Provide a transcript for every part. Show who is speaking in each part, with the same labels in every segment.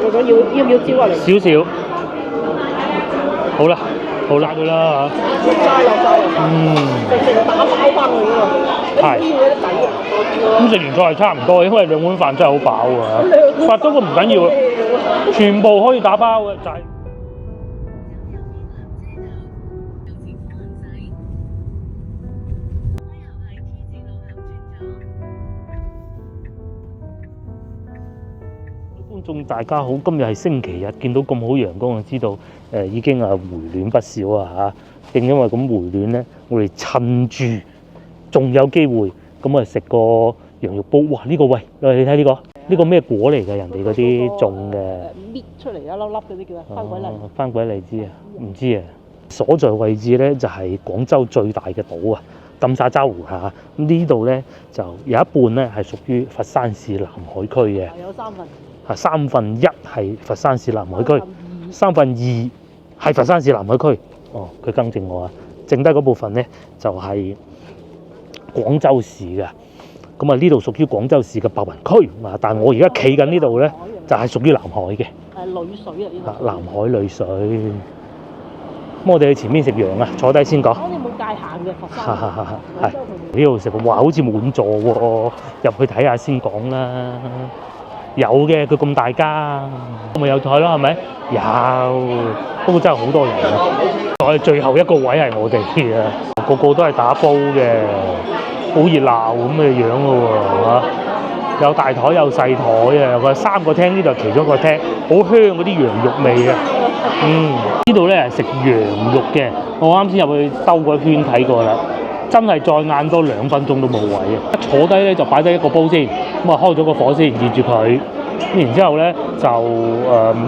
Speaker 1: 你講要唔要招啊？你
Speaker 2: 少少，好啦，好啦佢啦嚇。
Speaker 1: 落晒落晒，成打包翻去㗎嘛。
Speaker 2: 係
Speaker 1: 你要嗰啲底啊！
Speaker 2: 咁食完菜係差唔多，因為2碗飯真係好飽啊。發都唔緊要，全部可以打包嘅就係。觀眾大家好，今日係星期日，見到咁好陽光就知道已經回暖不少啊嚇！正因為咁回暖咧，我哋趁住仲有機會，咁啊食個羊肉煲。哇！呢個喂，你睇呢個咩果嚟㗎？人哋嗰啲種嘅
Speaker 1: 搣出嚟一粒粒嗰啲叫番鬼荔。
Speaker 2: 番鬼荔枝啊？唔知啊。所在位置咧就係廣州最大嘅島啊，金沙洲嚇。咁呢度咧就有一半咧係屬於佛山市南海區嘅。
Speaker 1: 有三分。
Speaker 2: 1/3係佛山市南海區，2/3係佛山市南海區。哦，佢更正我啊，剩低嗰部分咧就係廣州市嘅。咁啊，呢度屬於廣州市嘅白雲區啊，但係我而家企緊呢度咧就係屬於南海嘅。
Speaker 1: 係女水啊！呢度。
Speaker 2: 南海女水。咁我哋去前面食羊啊，坐低先講。
Speaker 1: 我哋冇界限嘅佛山。
Speaker 2: 係呢度食，哇！好似滿座喎，入去睇下先講啦。有嘅，佢咁大間，咪有台咯，係咪？有，不過真係好多人啊！我哋最後一個位係我哋啊，個個都係打煲嘅，好熱鬧咁嘅樣嘅喎，係嘛？有大台有細台啊，有3個廳，呢度係其中一個廳，好香嗰啲羊肉味啊！呢度咧係食羊肉嘅，我啱先入去兜個圈睇過啦。真係再晏多2分鐘都冇位啊！一坐低咧就擺低一個煲先，咁啊開咗個火先，熱住佢。咁然之後咧就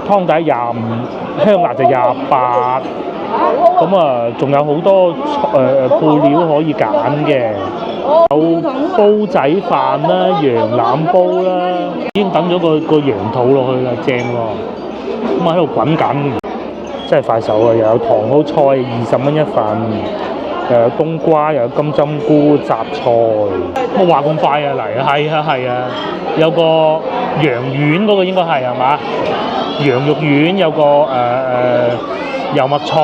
Speaker 2: 湯底25，香辣就28。咁啊仲有好多配料可以揀嘅，有煲仔飯啦、羊腩煲啦，已經等咗個羊肚落去啦，正喎。咁啊喺度滾緊，真係快手啊！又有糖好菜20蚊一份。又有冬瓜，又有金針菇、雜菜，乜話咁快啊嚟啊？係啊，有個羊丸嗰個應該係嘛？羊肉丸有個油麥菜、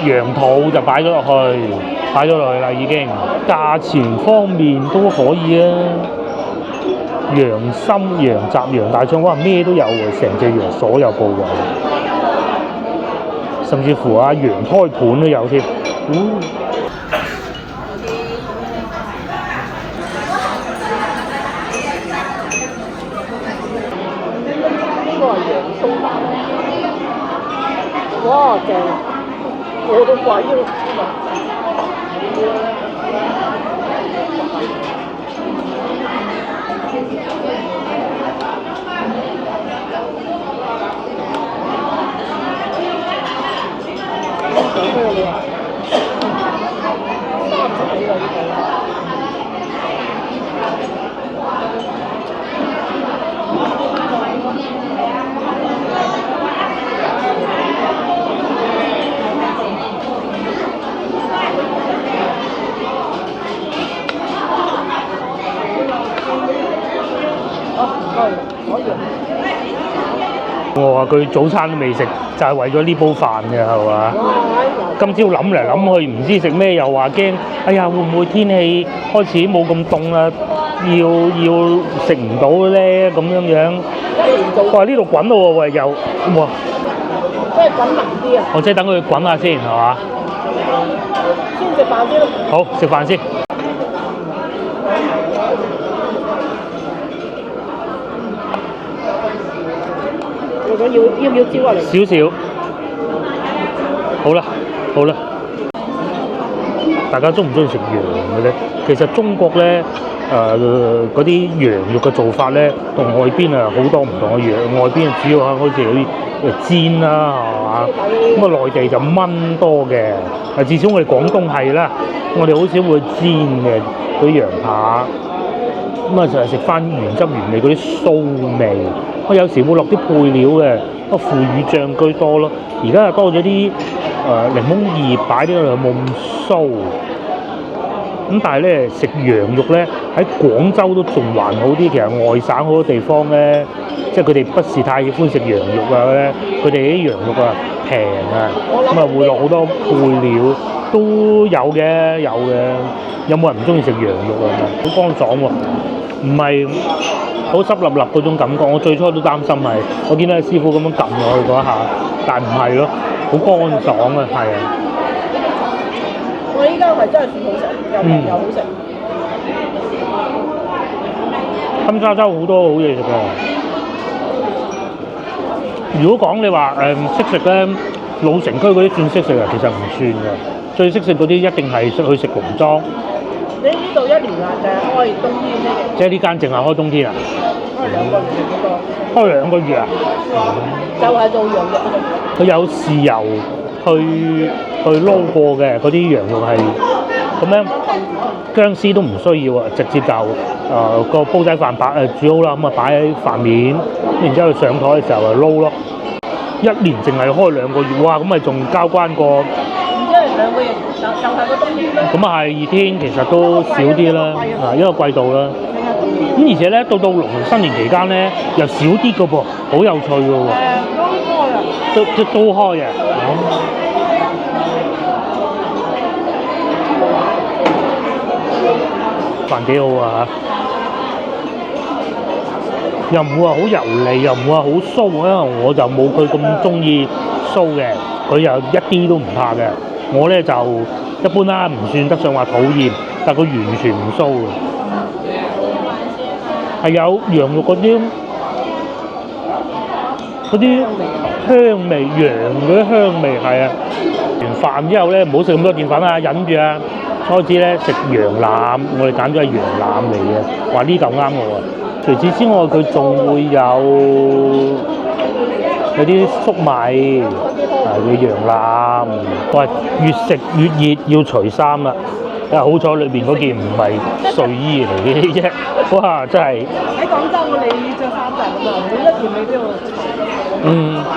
Speaker 2: 羊肚就擺咗落去啦已經。價錢方面都可以啊，羊心、羊雜、羊大腸，哇咩都有喎，成隻羊所有部位，甚至乎羊胎盤都有添。
Speaker 1: 哇正，我都鬼咯！
Speaker 2: 我話佢早餐都未食，就係為咗呢煲飯嘅係嘛？今朝諗嚟諗去唔知食咩，又話驚，哎呀會唔會天氣開始冇咁凍啦，要食唔到咧咁樣。我話呢度滾咯喎，喂又哇！
Speaker 1: 即係滾腍啲啊！
Speaker 2: 我即係等佢滾下先係嘛？
Speaker 1: 先食飯先咯。
Speaker 2: 好，食飯先。
Speaker 1: 你講要唔要招啊？你
Speaker 2: 少少，好啦，大家中唔中意食羊嘅咧？其實中國咧，嗰啲羊肉嘅做法咧，同外邊好多唔同嘅羊。外邊主要好似嗰啲煎啦，係嘛？咁啊內地就燜多嘅。至少我哋廣東係啦，我哋好少會煎嘅嗰啲羊扒。咁啊就係食翻原汁原味嗰啲酥味。我有時會落啲配料嘅，不過腐乳醬居多咯。而家又多咗啲檸檬葉擺啲落去，冇咁酥。咁但係咧食羊肉咧喺廣州都仲還好啲，其實外省好多地方咧，即係佢哋不是太喜歡食羊肉啊咧，佢哋啲羊肉啊平啊，咁啊會落好多配料，都有嘅有嘅。有冇人唔中意食羊肉啊？好乾爽喎，唔係好濕立立嗰種感覺。我最初都擔心係，我見到師傅咁樣撳落去嗰一下，但唔係咯，好乾爽啊，係啊。
Speaker 1: 我依家係真係算好食，又平又好食。
Speaker 2: 金沙洲好多好嘢食㗎。如果講你話識食咧，老城區嗰啲算識食啊，其實唔算㗎。最識食嗰啲一定係識去食農莊。
Speaker 1: 你呢度一年啊，就係開冬天啫。
Speaker 2: 即係呢間淨係開冬天啊？
Speaker 1: 開2個月嗰個。
Speaker 2: 開2個月啊？
Speaker 1: 就係做羊肉。
Speaker 2: 佢有豉油去撈過嘅嗰啲羊肉係咁樣，薑絲都唔需要啊，直接就個煲仔飯煮好啦，咁啊擺喺飯面，然之後上台嘅時候就撈咯。一年淨係開2個月，哇！咁咪仲交關過。
Speaker 1: 即係2個月就係個冬天啦。
Speaker 2: 咁啊係，熱天其實都少啲啦，因為季度啦。咁而且咧，到農曆新年期間咧，又少啲嘅噃，好有趣嘅喎。
Speaker 1: 都開啊！
Speaker 2: 都開嘅。飯幾好啊！又唔會話好油膩，又唔會話好酥，因為我就冇佢咁中意酥嘅，佢又一啲都唔怕嘅。我咧就一般啦，唔算得上話討厭，但佢完全唔酥嘅，係有羊肉嗰啲香味，羊嗰啲香味係啊。完飯之後咧，唔好食咁多澱粉啊，忍住啊！開始咧食羊腩，我哋揀咗係羊腩嚟嘅，話呢嚿啱我啊！除此之外，佢仲會有啲粟米嘅羊腩。喂，越食越熱，要除衫啦！好彩裏邊嗰件唔係睡衣嚟嘅啫，哇！真係
Speaker 1: 喺廣州我哋着衫就係咁啊，每一件你都要除。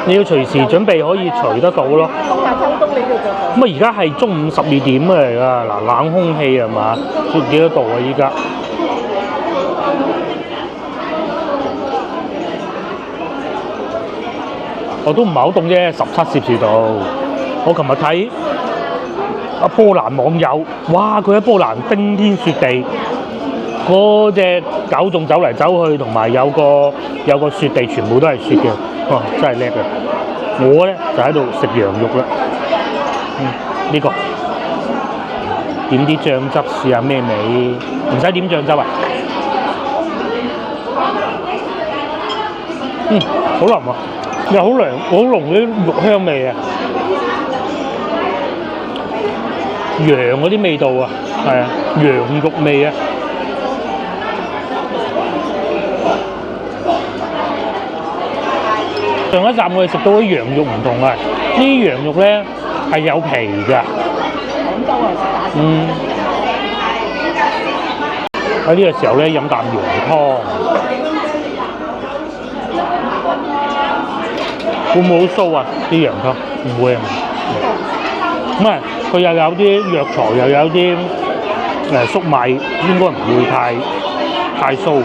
Speaker 2: 你要隨時準備可以除得到咯。
Speaker 1: 冬夏秋冬你都要着到。
Speaker 2: 咁啊，而家係中午12點嚟㗎，嗱冷空氣係嘛？幾多度啊？依家？我都唔係好凍啫，17攝氏度。我琴日睇波蘭網友，哇！佢喺波蘭冰天雪地，嗰隻狗仲走嚟走去，同埋有個雪地，全部都係雪嘅，哇！真係叻嘅。我咧就喺度食羊肉啦，呢個點啲醬汁試下咩味？唔使點醬汁啊？好腍啊！又好涼，好濃啲肉香味啊！羊嗰啲味道啊，係啊，羊肉味啊！上一集我哋食到啲羊肉唔同啊，呢啲羊肉咧係有皮㗎。
Speaker 1: 廣州啊，
Speaker 2: 喺呢個時候咧飲啖羊湯。會唔會好酥啊？啲羊湯唔會啊。咁啊，佢又有啲藥材，又有啲粟米，應該唔會太酥。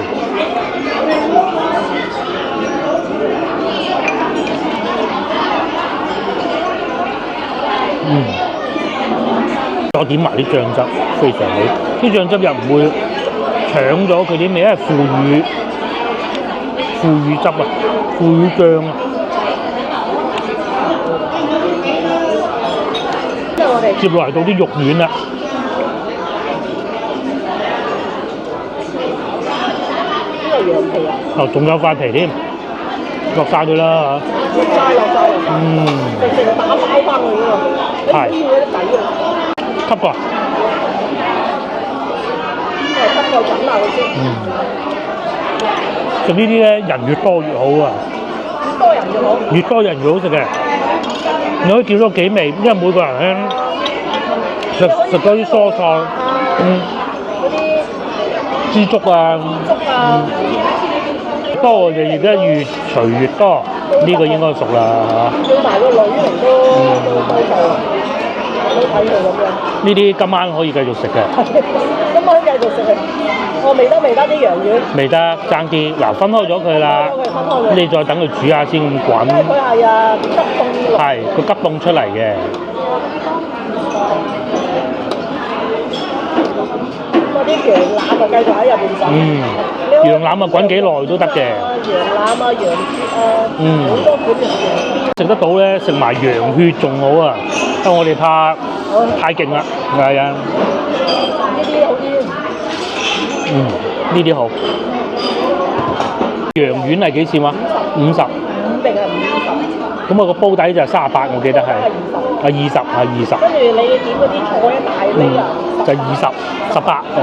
Speaker 2: 再點埋啲醬汁，非常好。啲醬汁又唔會搶咗佢啲味，因為腐乳汁啊，腐乳醬啊。接落嚟到啲肉丸啦，
Speaker 1: 呢個羊皮啊！
Speaker 2: 仲有塊皮添，落晒佢啦嚇！
Speaker 1: 落晒，直情打包翻佢喎，
Speaker 2: 係
Speaker 1: 你嗰啲底啊，
Speaker 2: 吸過，
Speaker 1: 吸過緊啦嗰啲。
Speaker 2: 食呢啲咧，人越多越好啊！
Speaker 1: 越多人越好，
Speaker 2: 越多人越好食嘅。你可以叫多幾味，因為每個人咧食嗰啲蔬菜，
Speaker 1: 嗰啲
Speaker 2: 枝竹啊，多就而家越除越多，呢個應該熟啦嚇。
Speaker 1: 叫埋個女嚟都多數。睇佢咁樣。
Speaker 2: 呢啲今晚可以繼續食嘅，
Speaker 1: 咁我繼續食啊！我未得啲羊丸，
Speaker 2: 未得爭啲。嗱，分開咗佢啦，
Speaker 1: 分開佢。
Speaker 2: 你再等佢煮下先咁滾。
Speaker 1: 因為佢係急凍落。
Speaker 2: 係，佢急凍出嚟嘅。
Speaker 1: 嗰啲羊腩啊，繼續喺入邊滾。
Speaker 2: 羊腩啊，滾幾耐都得嘅。
Speaker 1: 羊腩啊，羊血啊，好多款嘅。
Speaker 2: 食得到咧，食埋羊血仲好啊，因為我哋怕太勁啦，係啊。
Speaker 1: 呢啲好啲。
Speaker 2: 呢啲好。羊丸係幾錢啊？50。
Speaker 1: 5定係50？
Speaker 2: 咁我個煲底就38，我記得係。20。
Speaker 1: 跟住你點嗰啲菜一大粒啊？
Speaker 2: 就20、18哦。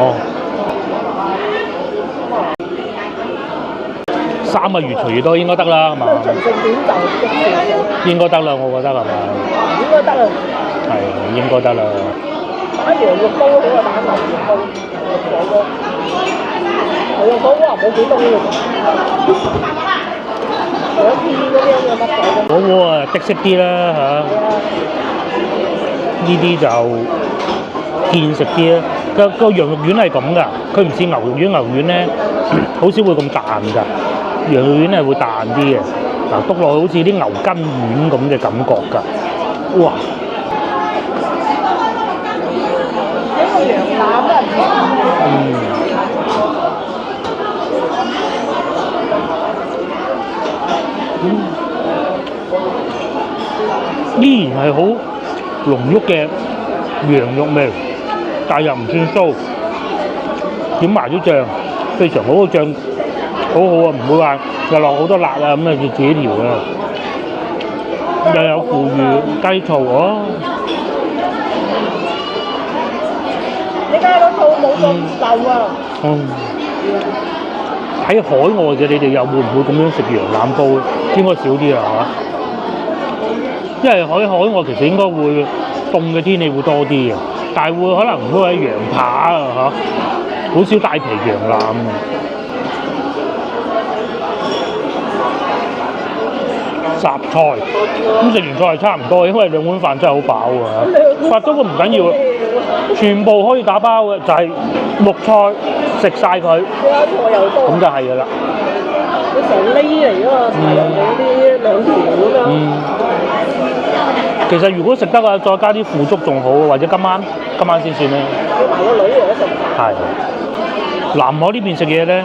Speaker 2: 3個月隨意都應該得啦，係嘛？
Speaker 1: 長性短就
Speaker 2: 應該得啦，我覺得係咪？
Speaker 1: 應該得啦。
Speaker 2: 係應該得啦。
Speaker 1: 打羊肉煲好過打牛肉煲，牛肉煲哇冇幾多嘅啫。2片嗰啲有乜水嘅？
Speaker 2: 嗰個啊，的色啲啦嚇。呢啲就見食啲啦。個羊肉丸係咁㗎，佢唔似牛肉丸，牛肉丸咧好少會咁彈㗎。羊肉丸係會彈啲嘅，嗱篤落去好似啲牛筋丸咁嘅感覺㗎。哇！
Speaker 1: 呢個羊腩啊，
Speaker 2: 依然係好濃郁嘅羊肉味，但又唔算酥。點埋啲醬，非常好，個醬好好啊，唔會話又落好多辣啊咁啊，要自己調啊。又有腐乳雞醋哦。
Speaker 1: 你家個醋冇咁臭啊？
Speaker 2: 喺海外嘅你哋又會唔會咁樣食羊腩煲？應該少啲啦嚇。因為海外其實應該會凍嘅天氣會多啲嘅，但係會可能會喺羊扒啊嚇，好少帶皮羊腩。雜菜咁食完菜係差唔多，因為2碗飯真係好飽㗎嚇。不過唔緊要，全部可以打包嘅，就係綠菜食晒佢，
Speaker 1: 菜又多，
Speaker 2: 咁就係㗎啦。
Speaker 1: 佢成呢嚟㗎嘛，排入嚟啲2條咁樣。
Speaker 2: 其實如果食得啊，再加啲腐竹仲好，或者今晚先算啦。
Speaker 1: 叫埋個女嚟一食。
Speaker 2: 係。南海呢邊食嘢咧，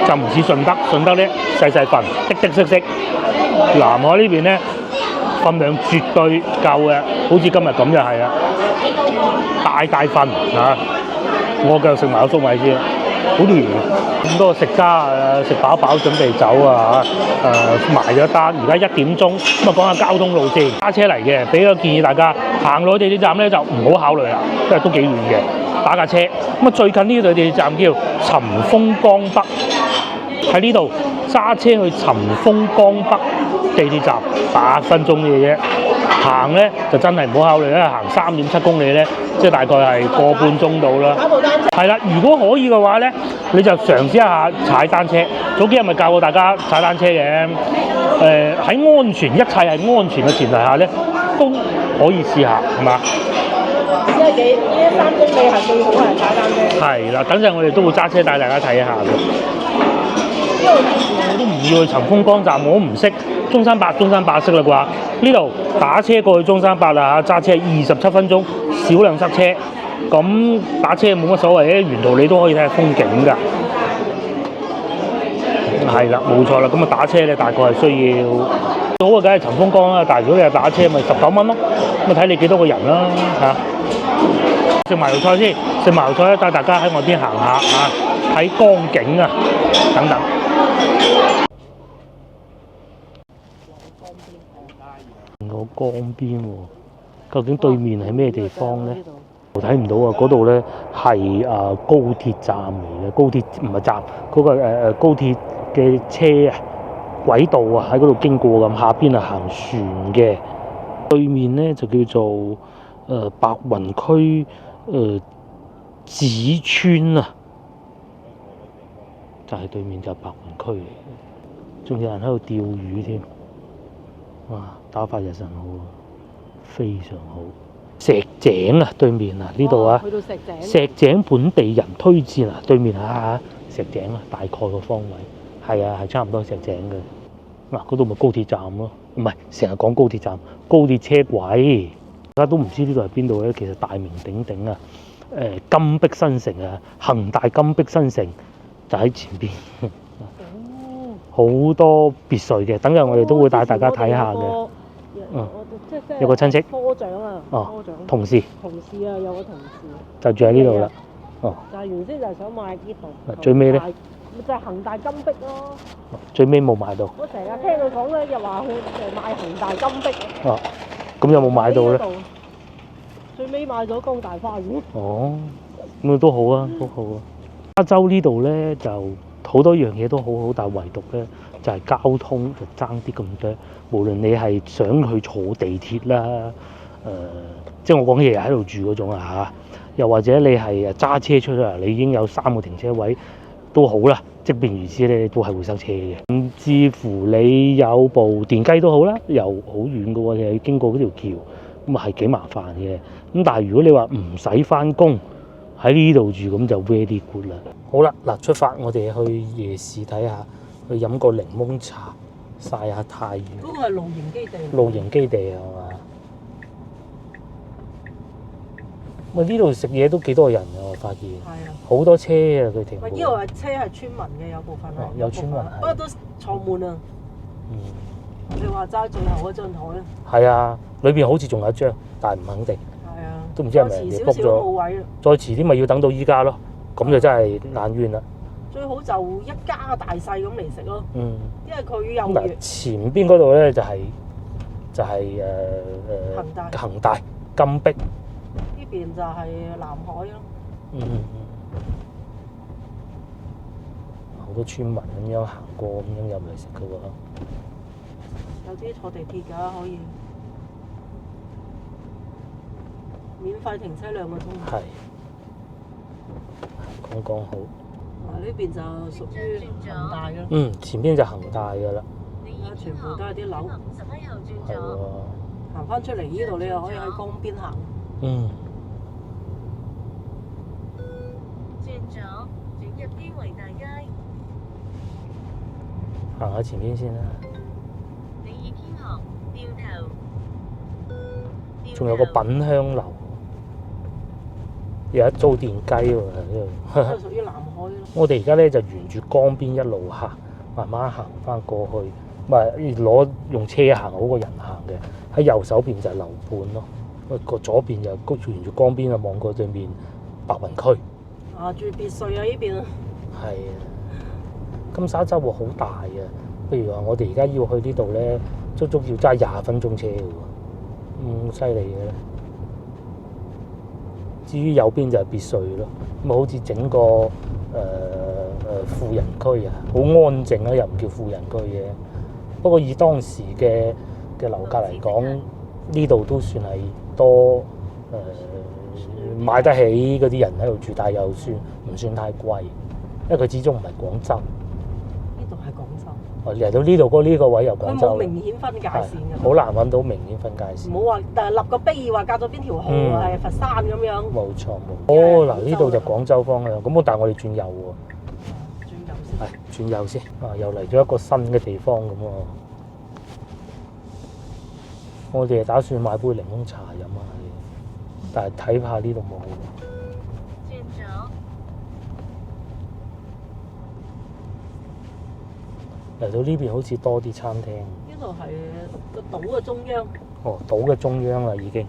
Speaker 2: 就唔似順德咧細份，滴色。南海呢邊咧份量絕對夠嘅，好似今日咁就係啦，大份嚇。我繼續食埋個粟米先，好團咁多食家啊，食飽準備走啊嚇，埋咗單，而家1點鐘，咁啊講下交通路線。揸車嚟嘅，俾個建議大家行落地鐵站咧就唔好考慮啦，因為都幾遠嘅，打架車。咁啊最近呢個地鐵站叫尋豐江北，喺呢度揸車去尋豐江北地鐵站8分鐘嘅啫，行咧就真係唔好考慮啦，行3.7公里咧，即係大概係個半鐘到啦。
Speaker 1: 踩部單車。
Speaker 2: 係啦，如果可以嘅話咧，你就嘗試一下踩單車。早幾日咪教過大家踩單車嘅，喺安全，一切係安全嘅前提下咧，都可以試下，係嘛？
Speaker 1: 因為呢3公里係最好係踩單車。
Speaker 2: 係啦，等陣我哋都會揸車帶大家睇一下嘅。我都唔要去尋豐江站，我都唔識。中山八識啦啩？呢度打車過去中山八啦嚇，揸車27分鐘，少量塞車。咁打車冇乜所謂嘅，沿途你都可以睇下風景㗎。係啦，冇錯啦。咁啊打車咧大概係需要好啊，梗係尋豐江啦。但係如果你係打車，咪19蚊咯。咁啊睇你幾多個人啦嚇。食埋條菜先，食埋條菜咧，帶大家喺外邊行下嚇，睇江景啊等等。個江邊喎，究竟對面係咩地方咧？我睇唔到啊！嗰度咧係高鐵站嚟嘅，高鐵唔係站，嗰個高鐵嘅車啊軌道啊喺嗰度經過咁，下邊係行船嘅。對面咧就叫做白雲區子村啊，就係對面就係白雲區嚟嘅，仲有人喺度釣魚添。哇！打發日神好，非常好。石井啊，對面啊，呢度啊，
Speaker 1: 去到石井。
Speaker 2: 石井本地人推薦啊，對面啊，石井啊，大概個方位係啊，係差唔多石井嘅。嗱，嗰度咪高鐵站咯，唔係成日講高鐵站，高鐵車軌。大家都唔知呢度係邊度咧，其實大名鼎鼎啊，金碧新城啊，恒大金碧新城就喺前邊。好多別墅嘅，等陣我哋都會帶大家睇下嘅。有個親戚
Speaker 1: 科長啊，科長
Speaker 2: 同事
Speaker 1: 啊，有個同事
Speaker 2: 就住喺呢度啦。哦，
Speaker 1: 就係原先就係想買呢度，
Speaker 2: 最尾咧
Speaker 1: 就係恒大金碧咯。
Speaker 2: 最尾冇買到。
Speaker 1: 我成日聽佢講咧，又話佢誒買恒大金碧。
Speaker 2: 哦，咁有冇買到咧？
Speaker 1: 最尾買咗江大花園。
Speaker 2: 哦，咁啊都好啊，都好啊。加州呢度咧就好多樣嘢都好好，但係唯獨咧就係交通就爭啲咁多。無論你係想去坐地鐵啦，即係我講日日喺度住嗰種啊嚇，又或者你係揸車出嚟，你已經有3個停車位都好啦。即便如此咧，都係會塞車嘅。甚至乎你有部電雞都好啦，又好遠嘅喎，又要經過嗰條橋，咁啊係幾麻煩嘅。咁但係如果你話唔使翻工喺呢度住，咁就 very good 啦。好啦，嗱出發，我哋去夜市睇下，去飲個檸檬茶，曬下太陽。
Speaker 1: 嗰個係露營基地。
Speaker 2: 露營基地係嘛？喂，呢度食嘢都幾多人啊！我發現。係啊。好多車啊！佢停。
Speaker 1: 喂，呢度係車係村民嘅，有部分係。
Speaker 2: 有村民。
Speaker 1: 不過都坐滿啊。嗯。你話齋最後嗰張台啊？
Speaker 2: 係啊，裏邊好似仲有一張，但係唔肯定。係啊。都唔知係咪人哋 book 咗。冇位。再遲啲咪要等到依家咯，咁就真係眼冤啦。最好就一家大細咁嚟食咯。嗯。因為佢有嗱前邊嗰度咧就係恒大金碧。呢邊就係南海咯。嗯。好多村民咁樣行過，咁樣入嚟食嘅喎。有啲坐地鐵㗎，可以免費停車2個鐘。係。講好。呢邊就屬於恒大咯。嗯，前邊就恒大㗎啦。而家全部都係啲樓。係喎。行翻出嚟呢度，你又可以喺江邊行。嗯。轉入天維大街。行下前邊先啦。你已經學掉頭。仲有個品香樓。有一租電雞喎喺呢度，係屬於南海咯。我哋而家咧就沿住江邊一路行，慢慢行翻過去，咪用車行好過人行嘅。喺右手邊就係樓盤咯，個左邊就沿住江邊啊望過對面白雲區。啊，住別墅啊呢邊啊。係啊，金沙洲好大啊！譬如話我哋而家要去呢度咧，足足要揸20分鐘車嘅喎，咁犀利嘅咧。至於右邊就係別墅咯，咁好似整個富人區啊，好安靜啊，又唔叫富人區嘅。不過以當時嘅樓價嚟講，呢度都算係多買得起嗰啲人喺度住，但係又唔算太貴，因為佢始終唔係廣州。呢度係廣州。嚟到呢度呢個位又廣州。佢冇明顯分界線㗎。好難揾到明顯分界線。唔好話，但係立個碑話隔咗邊條河係佛山咁樣。冇錯冇。哦，嗱呢度就廣州方向，咁但係我哋轉右喎。轉右先。係轉右先。啊，又嚟咗一個新嘅地方咁喎。我哋係打算買杯檸檬茶飲啊，但係睇下呢度冇。轉咗。嚟到呢邊好似多啲餐廳。呢度係個島嘅中央。哦，島嘅中央啦已經。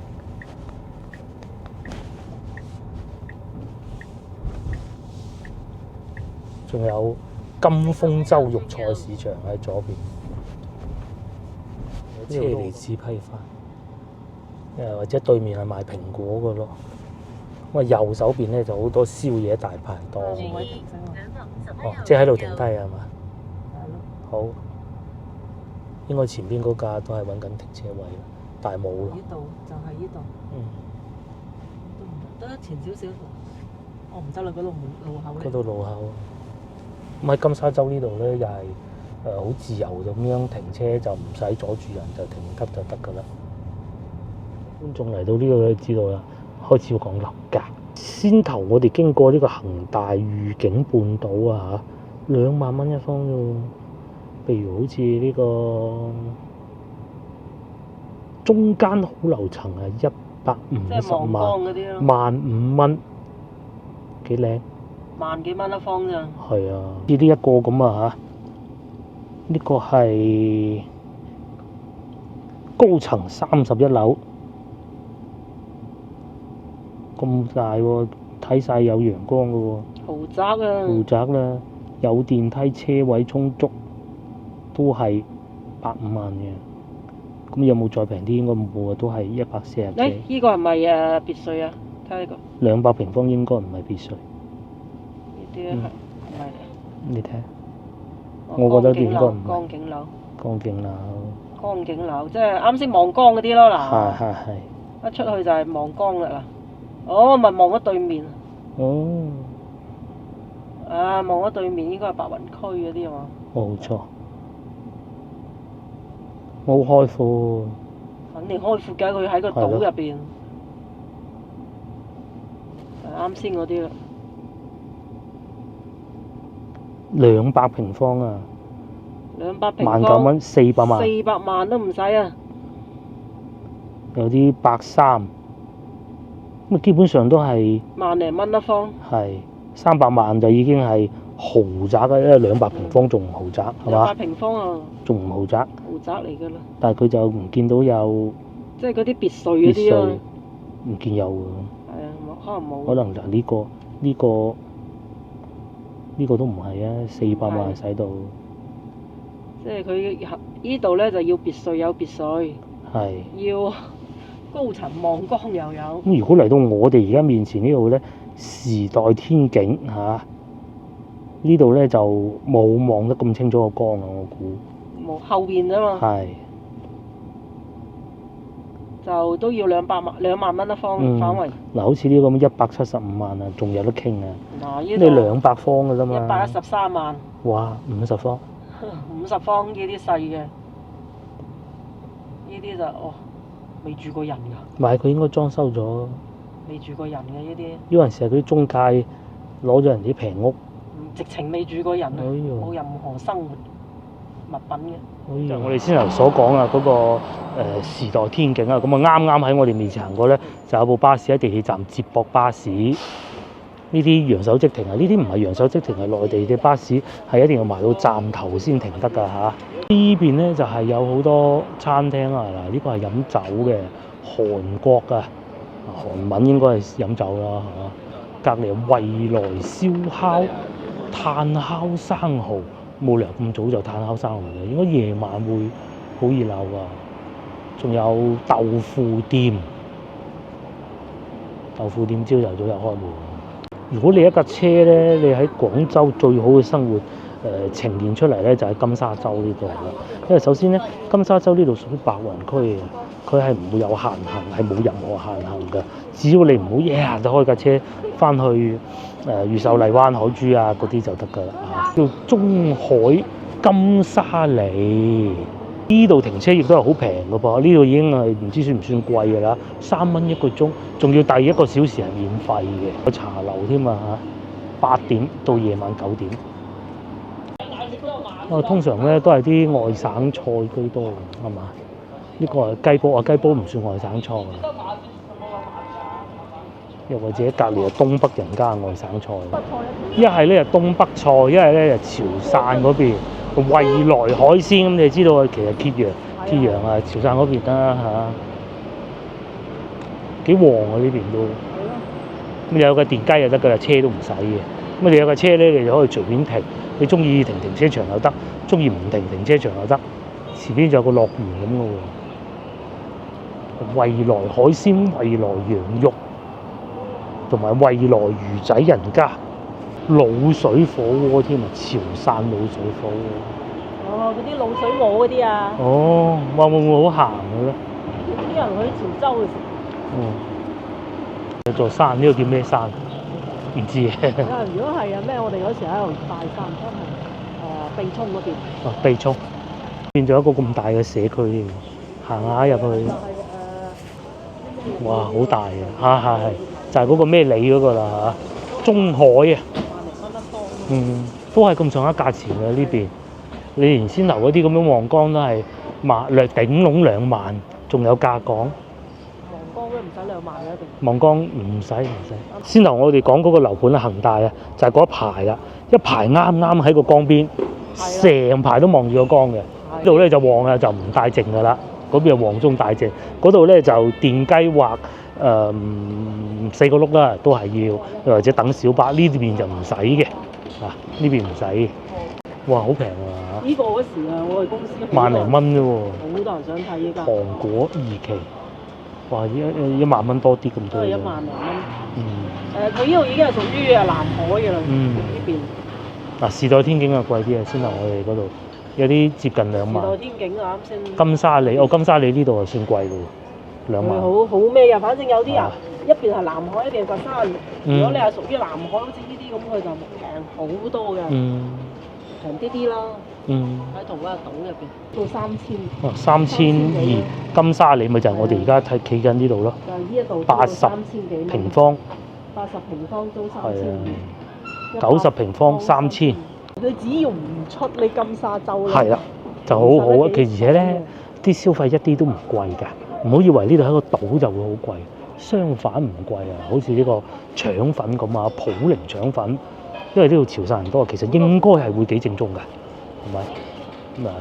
Speaker 2: 仲有金豐洲肉菜市場喺左邊。車厘子批發。或者對面係賣蘋果嘅咯。咁啊右手邊咧就好多宵夜大排檔。哦，即係喺度停低係嘛？好，應該前邊嗰架都係揾緊停車位，但係冇咯。呢度就係呢度。嗯。都唔得，前少少。我唔得啦，嗰度路口咧。嗰度路口。咁喺金沙洲呢度咧，又係好自由咁樣停車，就唔使阻住人，就停得就得㗎啦。觀眾嚟到呢度就知道啦，開始要講樓價。先頭我哋經過呢個恒大御景半島啊嚇，2萬蚊一方啫喎。譬如好似呢個中間好樓層係150萬，15,000蚊，幾靚。
Speaker 1: 萬幾蚊一方咋？
Speaker 2: 係啊，呢啲一個咁啊嚇，呢個係高層31樓，咁大喎，睇晒有陽光嘅喎。
Speaker 1: 豪宅啊！
Speaker 2: 豪宅啦，有電梯，車位充足，都係150萬嘅。咁有冇再平啲？應該冇啊，都係140幾。
Speaker 1: 呢個係咪別墅啊？睇下呢個。
Speaker 2: 200平方應該唔係別墅。
Speaker 1: 呢啲係唔係？
Speaker 2: 你睇，我覺得應該唔係。
Speaker 1: 江景樓。
Speaker 2: 江景樓。
Speaker 1: 江景樓，即係啱先望江嗰啲咯嗱。
Speaker 2: 係。
Speaker 1: 一出去就係望江啦嗱。哦，咪望咗對面。
Speaker 2: 哦。
Speaker 1: 啊，望咗對面應該係白雲區嗰啲啊嘛。
Speaker 2: 冇錯。冇開闊。
Speaker 1: 肯定開闊㗎，佢喺個島入邊。啱先嗰啲啦。
Speaker 2: 200平方啊
Speaker 1: ！200平方。
Speaker 2: 19,000蚊，400萬。
Speaker 1: 400萬都唔使啊！
Speaker 2: 有啲130，咁基本上都係
Speaker 1: 萬零蚊一方。
Speaker 2: 係300萬就已經係豪宅啦，因為200平方仲唔豪宅係嘛？
Speaker 1: 200平方啊！
Speaker 2: 仲唔豪宅？
Speaker 1: 豪宅嚟㗎啦。但
Speaker 2: 係佢就唔見到有。
Speaker 1: 即係嗰啲別墅嗰啲啊。
Speaker 2: 唔見有喎。
Speaker 1: 係啊，可能冇。
Speaker 2: 可能就呢個都唔係啊，400萬使到。
Speaker 1: 即係佢呢度咧就要別墅有別墅。
Speaker 2: 係。
Speaker 1: 要高層望江又有。
Speaker 2: 咁如果嚟到我哋而家面前呢度咧，時代天景嚇，呢度咧就冇望得咁清楚個江啊，我估。
Speaker 1: 冇後邊啫嘛。係。就都要2萬蚊一方範圍。
Speaker 2: 嗱，好似呢個咁175萬啊，仲有得傾啊！
Speaker 1: 嗱，
Speaker 2: 呢200方㗎啫嘛。
Speaker 1: 113萬。
Speaker 2: 哇！50方。
Speaker 1: 50方呢啲細嘅，呢啲就未住過人㗎。
Speaker 2: 唔係，佢應該裝修咗。
Speaker 1: 未住過人嘅呢啲。因
Speaker 2: 為成日嗰啲中介攞咗人啲平屋。
Speaker 1: 直情未住過人啊！冇任何生活物品嘅。
Speaker 2: 就我哋先頭所講啊，嗰個時代天景啊，咁啊啱啱喺我哋面前行過咧，就有部巴士喺地鐵站接駁巴士。呢啲揚手即停啊！呢啲唔係揚手即停，係內地嘅巴士，係一定要埋到站頭先停得㗎嚇。呢邊咧就係有好多餐廳啊！嗱，呢個係飲酒嘅，韓國㗎，韓文應該係飲酒啦嚇。隔離未來燒烤、炭烤生蠔。冇理由咁早就炭烤生蠔嘅，應該夜晚會好熱鬧㗎。仲有豆腐店，豆腐店朝頭早又開門。如果你一架車咧，你喺廣州最好嘅生活呈現出嚟咧，就喺金沙洲呢度啦。因為首先咧，金沙洲呢度屬於白雲區嘅，佢係唔會有限行，係冇任何限行㗎。只要你唔好日日都開架車翻去越秀荔灣海珠啊嗰啲就得㗎啦。叫中海金沙里，呢度停車亦都係好平㗎噃。呢度已經係唔知算唔算貴㗎啦，3蚊1個鐘，仲要第1個小時係免費嘅，有茶樓添啊嚇，8點到夜晚9點。通常咧都係啲外省菜居多，係嘛？呢個係雞煲啊，雞煲唔算外省菜。又或者隔離係東北人家嘅外省菜。一係咧就東北菜，一係咧就潮汕嗰邊惠來海鮮。咁你知道其實揭陽啊，潮汕嗰邊啦嚇，幾旺啊呢邊都。咁有個電雞就得㗎啦，車都唔使嘅。咁你有架車咧，你就可以隨便停。你中意停車場又得，中意唔停車場又得。前邊就有個樂園咁嘅喎。惠來海鮮、惠來羊肉，同埋惠來魚仔人家滷水火鍋添啊！潮汕滷水火鍋。
Speaker 1: 嗰啲滷水鵝嗰啲啊。
Speaker 2: 哇！會唔會好鹹嘅咧？
Speaker 1: 啲人去潮州去食。
Speaker 2: 有座山，呢個叫咩山？唔知嘅。
Speaker 1: 如果係咩？我哋嗰時喺度拜山，真係秘涌嗰邊。
Speaker 2: 秘涌變咗一個咁大嘅社區添，行下入去。
Speaker 1: 呢
Speaker 2: 哇，好大啊！係，就係嗰個咩里嗰個啦嚇，中海啊，
Speaker 1: 萬零蚊一方。
Speaker 2: 都係咁上下價錢嘅呢邊。你連先頭嗰啲咁樣皇崗都係頂籠2萬，仲有價講。
Speaker 1: 皇崗都唔使2萬嘅一定。
Speaker 2: 望江唔使。先頭我哋講嗰個樓盤啊，恒大啊，就係嗰一排啦，一排啱啱喺個江邊，成排都望住個江嘅。呢度咧就旺啊，就唔大靜噶啦。嗰邊係旺中大靜，嗰度咧就電雞或4個轆啦，都係要，又或者等小巴。呢邊就唔使嘅，啊呢邊唔使。哇，好平啊！
Speaker 1: 呢個嗰時啊，我哋公司
Speaker 2: 萬零蚊啫喎。
Speaker 1: 好多人想睇依家。
Speaker 2: 韓國2期，哇1萬蚊多啲咁多。
Speaker 1: 都係1萬零蚊。佢呢度已經係屬於南海嘅啦。呢邊。嗱，
Speaker 2: 時代天景啊貴啲啊，先頭我哋嗰度有啲接近2萬。
Speaker 1: 時代天景啊，啱先。
Speaker 2: 金沙里，金沙里呢度啊算貴喎，2萬。
Speaker 1: 好咩啊？反正有啲人一邊係南海，一邊係佛山。如果你係屬於南海，好似呢啲咁，佢就平好多嘅。平啲啦。喺同一個島入邊。到3000。
Speaker 2: 3200，金沙里咪就係我哋而家企緊呢度咯。
Speaker 1: 就係呢一度
Speaker 2: 80平方。
Speaker 1: 80平方都3200。
Speaker 2: 90平方3000。
Speaker 1: 佢只要唔出呢金沙洲咧，
Speaker 2: 係啦，就好好啊！而且咧，啲消費一啲都唔貴㗎，唔好以為呢度係個島就會好貴，相反唔貴啊！好似呢個腸粉咁啊，普寧腸粉，因為呢度潮汕人多，其實應該係會幾正宗㗎，係咪？咁啊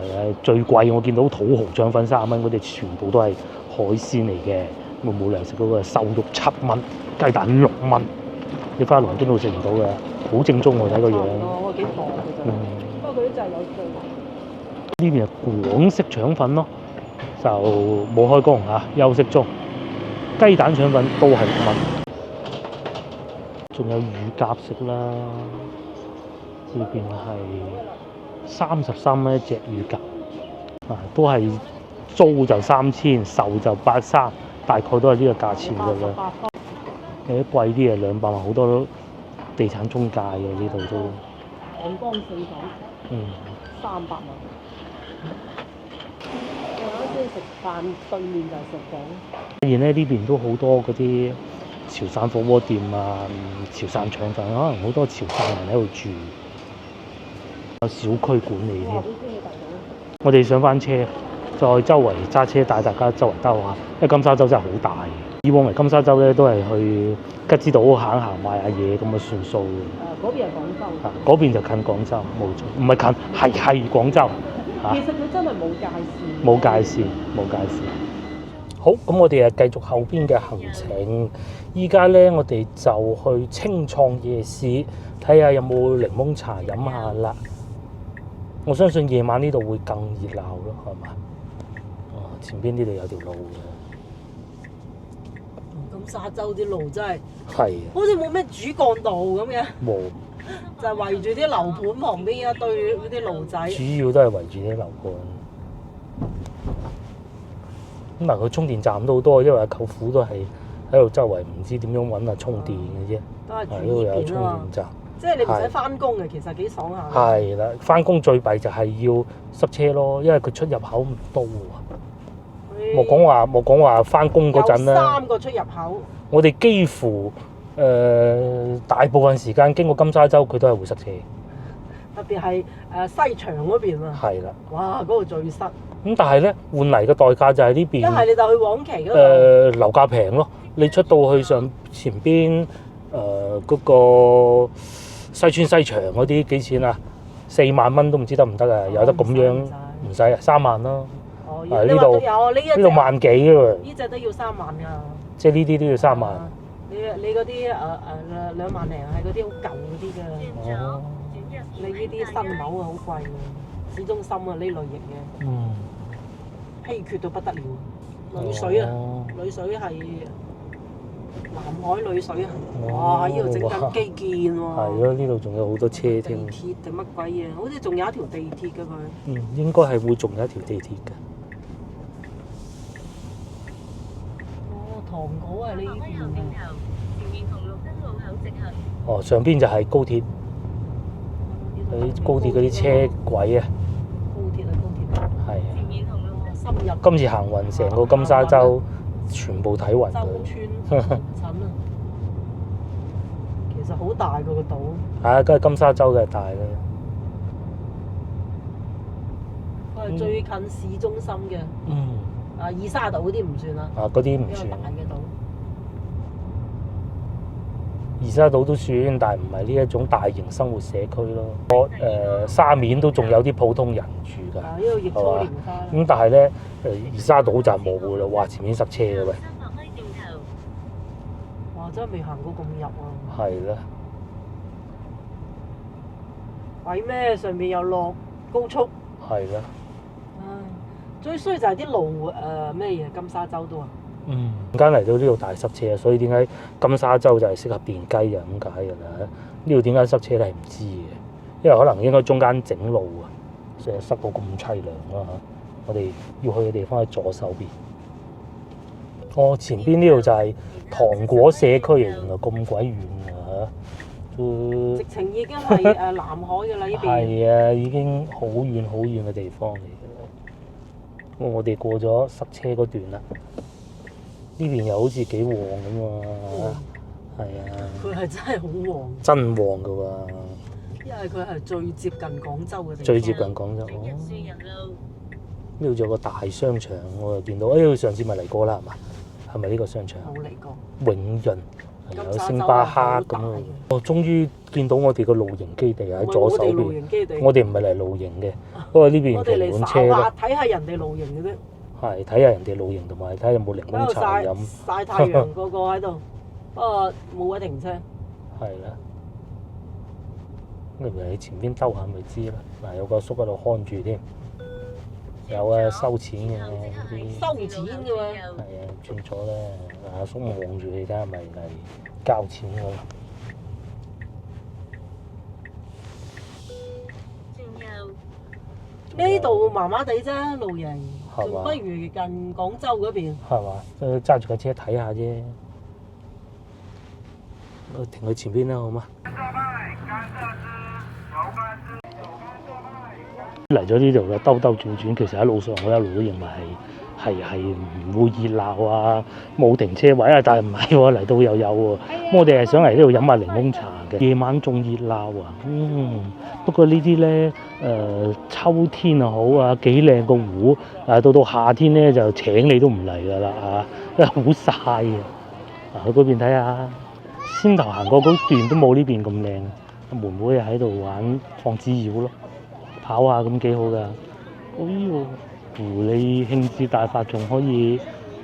Speaker 2: 最貴我見到土豪腸粉30蚊嗰啲，全部都係海鮮嚟嘅，咁冇糧食嗰個瘦肉7蚊，雞蛋6蚊，你翻去倫敦度食唔到嘅，好正宗喎睇個樣。
Speaker 1: 我幾薄其實。不過佢啲就係有罪。
Speaker 2: 呢邊係廣式腸粉咯，就冇開工嚇，休息中。雞蛋腸粉都係6蚊，仲有乳鴿食啦。呢邊係33蚊一隻乳鴿，都係租就3000，售就83，大概都係呢個價錢㗎啦。有啲貴啲嘅200萬，好多都地產中介嘅呢度都。
Speaker 1: 漢江4房。300萬。我啱先食飯，對面就係食房。
Speaker 2: 發現咧呢邊都好多嗰啲潮汕火鍋店啊，潮汕腸粉，可能好多潮汕人喺度住，有小區管理添。我哋上翻車，再周圍揸車帶大家周圍兜下，因為金沙洲真係好大。以往嚟金沙洲咧都係去吉之島行行買下嘢咁啊算數嘅。
Speaker 1: 嗰邊係廣州。
Speaker 2: 嗰邊就近廣州，冇錯，唔係近係廣州。
Speaker 1: 其實佢真係冇界線。
Speaker 2: 冇界線。好，咁我哋繼續後邊嘅行程。依家咧，我哋就去青創夜市睇下有冇檸檬茶飲下啦。我相信夜晚呢度會更熱鬧咯，係嘛？前邊呢度有條路嘅。
Speaker 1: 金沙洲啲路真係
Speaker 2: 係。
Speaker 1: 好似冇咩主幹道咁嘅。
Speaker 2: 冇。
Speaker 1: 就係圍住啲樓盤旁邊一堆嗰啲路仔。主
Speaker 2: 要都係圍住啲樓盤。咁嗱，佢充電站都好多，因為阿舅父都係喺度周圍唔知點樣揾充電嘅啫。
Speaker 1: 都係住呢邊啊嘛。即係你唔使翻工嘅，其實幾爽下。
Speaker 2: 係啦，翻工最弊就係要塞車咯，因為佢出入口唔多喎。冇講話翻工嗰陣咧。有
Speaker 1: 3個出入口。
Speaker 2: 我哋幾乎大部分時間經過金沙洲，佢都係會塞車。
Speaker 1: 特別係西場嗰邊啊。
Speaker 2: 係啦。
Speaker 1: 哇！嗰度最塞。
Speaker 2: 咁但係咧，換嚟嘅代價就係呢邊。
Speaker 1: 一係你就去黃岐嗰度。
Speaker 2: 樓價平咯，你出到去上前邊嗰個西村西場嗰啲幾錢啊？4萬蚊都唔知得唔得啊？有得咁樣唔使啊，3萬咯。
Speaker 1: 呢度有呢
Speaker 2: 度萬幾喎。
Speaker 1: 呢隻都要3萬㗎。
Speaker 2: 即係呢啲都要3萬。
Speaker 1: 你嗰啲2萬零係嗰啲好舊嗰啲㗎。你呢啲新樓啊好貴㗎，市中心啊呢類型嘅。稀缺到不得了，女水啊，女水係南海女水啊！哇，呢度整緊基建喎。係
Speaker 2: 咯，呢度仲有好多車添。
Speaker 1: 地鐵定乜鬼嘢？好似仲有一條地鐵㗎佢。
Speaker 2: 應該係會仲有一條地鐵㗎。
Speaker 1: 塘口係呢邊啊。
Speaker 2: 上邊就係高鐵，高鐵嗰啲車軌啊。
Speaker 1: 高鐵啊，高鐵。係。
Speaker 2: 今次行勻成個金沙洲，全部睇勻
Speaker 1: 洲
Speaker 2: 佢。
Speaker 1: 村城鎮啊，其實好大個島。
Speaker 2: 係啊，梗係金沙洲嘅大啦。
Speaker 1: 佢係最近市中心嘅。
Speaker 2: 嗯。
Speaker 1: 啊，二沙島嗰啲唔算啦。
Speaker 2: 啊，嗰啲唔
Speaker 1: 比較
Speaker 2: 算。
Speaker 1: 大嘅島。
Speaker 2: 二沙島都算，但係唔係呢一種大型生活社區咯。沙面都仲有啲普通人住㗎。
Speaker 1: 啊，呢個亦初蓮花。
Speaker 2: 咁但係咧，二沙島就冇㗎啦，哇！前面塞車嘅喂。
Speaker 1: 哇！真係未行過咁入啊。
Speaker 2: 係啦。
Speaker 1: 為咩上面又落高速？
Speaker 2: 係啦。
Speaker 1: 唉，最衰就係啲路咩嘢金沙洲都話。
Speaker 2: 嗯。陣間嚟到呢度大塞車啊，所以點解金沙洲就係適合電雞就咁解㗎啦。呢度點解塞車咧係唔知嘅，因為可能應該中間整路啊，所以塞到咁凄涼啦嚇。我哋要去嘅地方喺左手邊。哦，前邊呢度就係糖果社區啊，原來咁鬼遠啊嚇，
Speaker 1: 直情已經係南海㗎啦呢邊。
Speaker 2: 係啊，已經好遠好遠嘅地方嚟嘅。我哋過咗塞車嗰段啦，呢邊又好似幾旺咁喎。係啊。佢係真係好旺。真旺㗎喎。
Speaker 1: 因為佢係最接近廣州嘅地方。
Speaker 2: 最接近廣州。呢度仲有個大商場，我又見到，哎，上次咪嚟過啦，係嘛？係咪呢個商場？
Speaker 1: 冇嚟過。
Speaker 2: 永潤有星巴克咁咯。我終於見到我哋個露營基地喺左手邊。我哋唔係嚟露營嘅，不過呢邊停滿車咯。
Speaker 1: 睇下人哋露營嘅啫。
Speaker 2: 係睇下人哋露營同埋睇下有冇檸檬茶飲。
Speaker 1: 曬太陽個個喺度，不過冇位停車。
Speaker 2: 係啦。咁咪喺前邊兜下咪知啦。嗱，有個叔喺度看住添。有啊，收錢嘅嗰啲。
Speaker 1: 收錢嘅喎。
Speaker 2: 係啊，轉咗咧，阿叔望住你睇下咪嚟交錢㗎。
Speaker 1: 呢度麻麻地啫，露營，
Speaker 2: 仲
Speaker 1: 不如近廣州嗰邊。
Speaker 2: 係嘛？揸住架車睇下啫。我停喺前邊啦，好嗎？嚟咗呢度嘅兜兜轉轉，其實喺路上我一路都認為係唔會熱鬧啊，冇停車位啊，但係唔係喎，嚟到又有喎。我哋係想嚟呢度飲下檸檬茶嘅，夜晚仲熱鬧啊。不過呢啲咧秋天啊好啊，幾靚個湖啊，到夏天咧就請你都唔嚟㗎啦嚇，因為好曬嘅。去嗰邊睇下，先頭行過嗰段都冇呢邊咁靚。妹妹又喺度玩放紙鷂咯。跑下咁幾好㗎，哎呦！狐狸興致大發，仲可以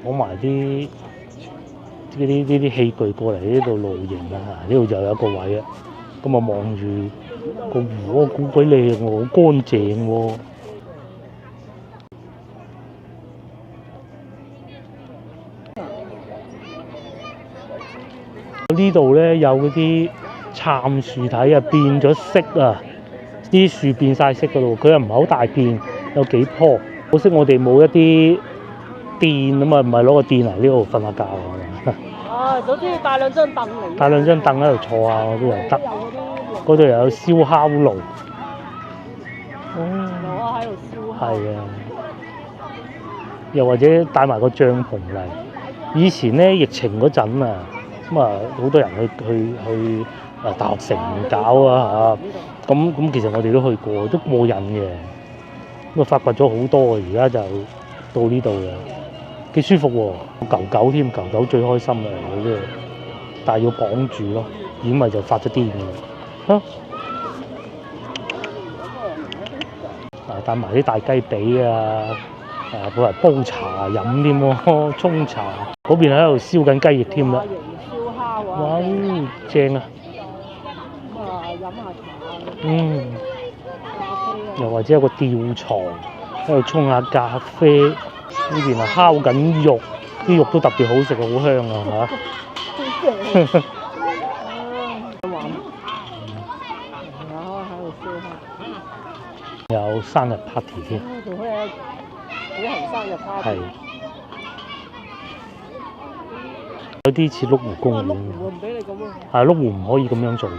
Speaker 2: 攞埋啲器具過嚟呢度露營啊！呢度就有一個位啊，咁啊望住個湖啊，好鬼靚喎，好乾淨喎。呢度咧有嗰啲杉樹體啊，變咗色啊！啲樹變晒色㗎咯，佢又唔係好大片，有幾棵。可惜我哋冇一啲墊咁啊，唔係攞個墊嚟呢度瞓下覺啊。
Speaker 1: 啊，總之要帶兩張凳嚟。
Speaker 2: 帶兩張凳喺度坐下我都又得。嗰度又有燒烤爐。
Speaker 1: 我喺度燒烤。
Speaker 2: 係啊。又或者帶埋個帳篷嚟。以前咧疫情嗰陣啊，咁啊好多人去大學城搞啊嚇。咁其實我哋都去過，都過癮嘅。咁啊發掘咗好多，而家就到呢度啦，幾舒服喎！狗狗添，狗狗最開心啦嚟到呢度，但係要綁住咯，如果唔係就發咗癲嘅。帶埋啲大雞髀啊，過嚟煲茶飲添喎，沖茶。嗰邊喺度燒緊雞翼添啦。
Speaker 1: 燒烤啊！
Speaker 2: 哇，正啊！
Speaker 1: 飲下茶。
Speaker 2: 又或者有個吊床喺度沖下咖啡，呢邊係烤緊肉，啲肉都特別好食，好香啊嚇！好正。有生日 party 添。
Speaker 1: 仲可以舉行生日 party。係。
Speaker 2: 有啲似麓湖公園。
Speaker 1: 麓湖唔俾你咁啊。
Speaker 2: 係麓湖唔可以咁樣做嘅，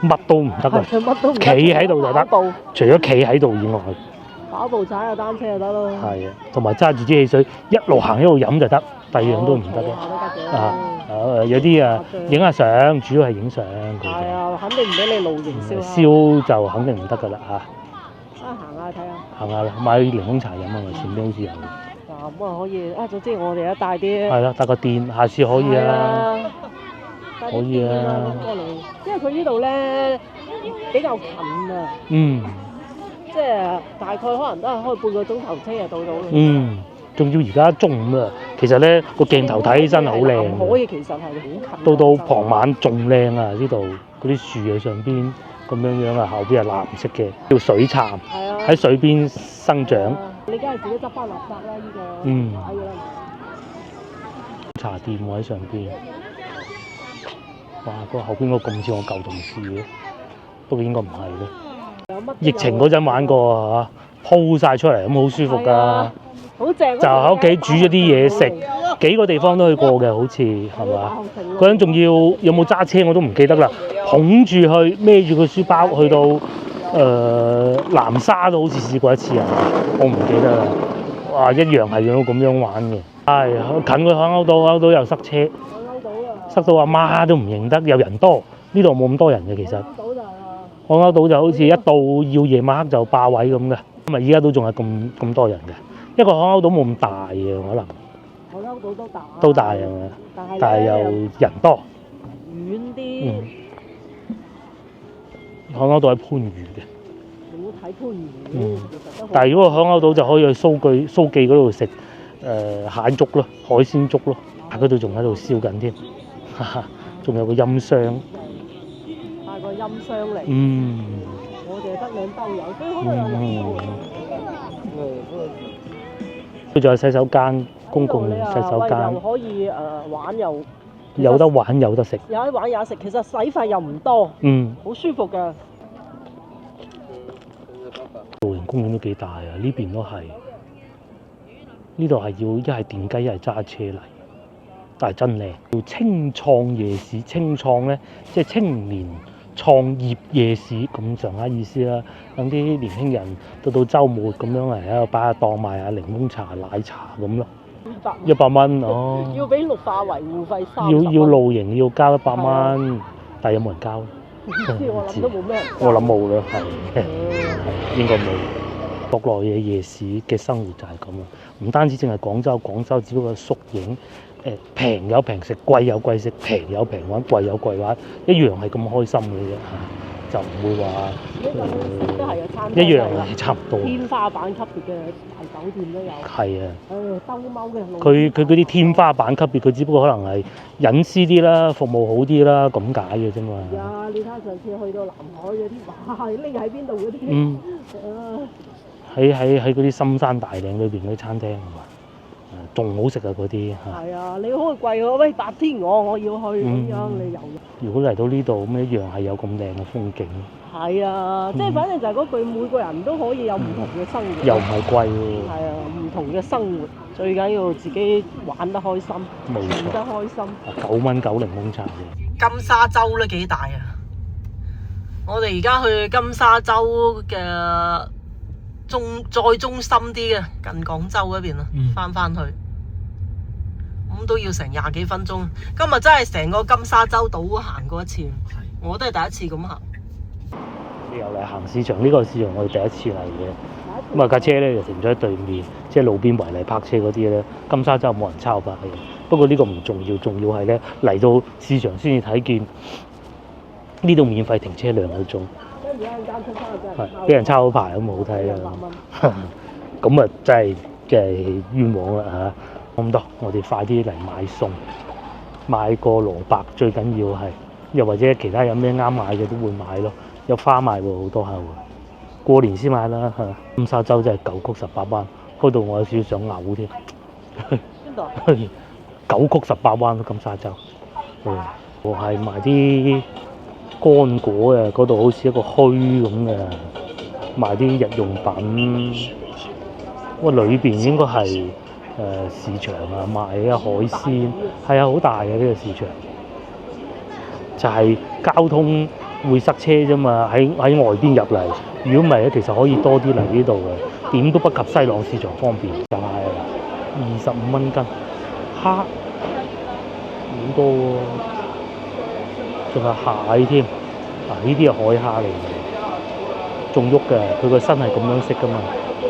Speaker 2: 乜都唔得㗎。
Speaker 1: 乜都唔得。
Speaker 2: 企喺度就得，除咗企喺度以外。
Speaker 1: 跑步踩下單車就得咯。
Speaker 2: 係啊，同埋揸住支汽水，一路行一路飲就得。第二樣都唔得嘅。
Speaker 1: 嘅。
Speaker 2: 啊有啲啊影下相，主要係影相。
Speaker 1: 係啊，肯定唔俾你露營燒。
Speaker 2: 燒就肯定唔得㗎啦嚇。
Speaker 1: 行下睇下。
Speaker 2: 行下啦，買檸檬茶飲啊嘛，前邊好似有。
Speaker 1: 咁啊可以啊，總之我哋一帶啲。
Speaker 2: 係啦，搭個電，下次可以啊。可以啊。
Speaker 1: 過嚟，因為佢呢度咧比較近啊。即係大概可能都係開半個鐘頭車就到啦。
Speaker 2: 仲要而家中午啊，其實咧個鏡頭睇起身係好靚。
Speaker 1: 可以其實係好近。
Speaker 2: 到傍晚仲靚啊！呢度嗰啲樹喺上邊咁樣啊，後邊係藍色嘅，叫水杉，喺水邊生長。
Speaker 1: 你梗係自己執翻垃圾啦，呢個。係啦。茶
Speaker 2: 店喎喺上邊。哇！個後邊嗰個咁似我舊同事嘅，不過應該唔係咯。疫情嗰陣玩過啊，鋪晒出嚟咁好舒服㗎。
Speaker 1: 好正。
Speaker 2: 就喺屋企煮咗啲嘢食，幾個地方都去過嘅，好似係嘛？嗰陣仲要有冇揸車我都唔記得啦，捧住去孭住個書包去到南沙都好似試過一次啊，我唔記得啦。哇！一樣係要咁樣玩嘅。係近個海鷗島又塞車，塞到阿媽都唔認得，有人多。呢度冇咁多人嘅其實。海鷗島就好似一到要夜晚黑就霸位咁嘅，咁啊依家都仲係咁多人嘅。一個海鷗島冇咁大嘅可能。
Speaker 1: 海鷗島都大。都
Speaker 2: 大啊，但係又人多。
Speaker 1: 遠啲。
Speaker 2: 海鷗島喺番禺嘅。
Speaker 1: 你冇睇番禺。
Speaker 2: 但係如果海鷗島就可以去蘇記嗰度食蟹粥咯，海鮮粥咯，嗰度仲喺度燒緊添，仲有個音箱。帶個音箱嚟。我哋得2兜油，所以可能有佢仲有洗手間，公共洗手間。
Speaker 1: 又可以玩又。
Speaker 2: 有得玩有得食。
Speaker 1: 有得玩有得食，其實使費又唔多。好舒服㗎。
Speaker 2: 露營公園都幾大啊！呢邊都係。呢度係要一係電雞一係揸車嚟，但係真靚。叫青創夜市，青創咧即係青年創業夜市咁上下意思啦。等啲年輕人到週末咁樣嚟喺度擺下檔賣下檸檬茶、奶茶咁咯。100蚊哦。要俾綠化維護費30。要露營要交100蚊，但係有冇人交？唔知我諗都冇咩人交。我諗冇啦，係應該冇。國內嘅夜市嘅生活就係咁啊，唔單止淨係廣州只不過縮影，平有平食，貴有貴食，平有平玩，貴有貴玩，一樣係咁開心嘅啫，就唔會話
Speaker 1: 都係有餐廳，
Speaker 2: 一樣係差唔多。
Speaker 1: 天花板級別嘅大酒店都有。係啊。兜踎嘅。
Speaker 2: 佢嗰啲天花板級別，佢只不過可能係隱私啲啦，服務好啲啦，咁解嘅啫嘛。啊！你睇下上次去到南海嗰啲，哇！匿喺邊度嗰啲。喺嗰啲深山大嶺裏邊嗰啲餐廳係嘛，仲好食啊嗰啲嚇。係啊，你好貴喎！喂，白天我要去咁樣，你遊。如果嚟到呢度咁一樣係有咁靚嘅風景。係啊，即係反正就係嗰句，每個人都可以有唔同嘅生活。又唔係貴喎。係啊，唔同嘅生活，最緊要自己玩得開心，玩得開心。9蚊9檸檬茶嘅。金沙洲咧幾大啊？我哋而家去金沙洲嘅。再中心啲嘅，近廣州嗰邊啦，翻去，咁都要成20幾分鐘。今日真係成個金沙洲島行過一次，我都係第一次咁行。你又嚟行市場，呢個市場我哋第一次嚟嘅。咁啊架車咧就停咗喺對面，即係路邊違例泊車嗰啲咧。金沙洲冇人抄牌嘅，不過呢個唔重要，重要係咧嚟到市場先至睇見呢度免費停車2個鐘。係俾人抄好牌咁好睇啊！咁啊真係冤枉啦嚇！咁多，我哋快啲嚟買餸，買個蘿蔔最緊要係，又或者其他有咩啱買嘅都會買咯。有花賣喎，好多下喎。過年先買啦嚇！金沙洲真係9曲18彎，開到我有少少想嘔添。邊度？9曲18彎金沙洲。我係賣啲乾果啊，嗰度好似一個墟咁嘅，賣啲日用品。哇，裏邊應該係市場啊，賣啊海鮮，係啊，好大嘅呢個市場。就係交通會塞車啫嘛，喺外邊入嚟。如果唔係咧，其實可以多啲嚟呢度嘅，點都不及西朗市場方便。就係25蚊斤，蝦好多喎，仲有蟹添。嗱，呢啲係海蝦嚟嘅，仲喐嘅，佢個身係咁樣色噶嘛，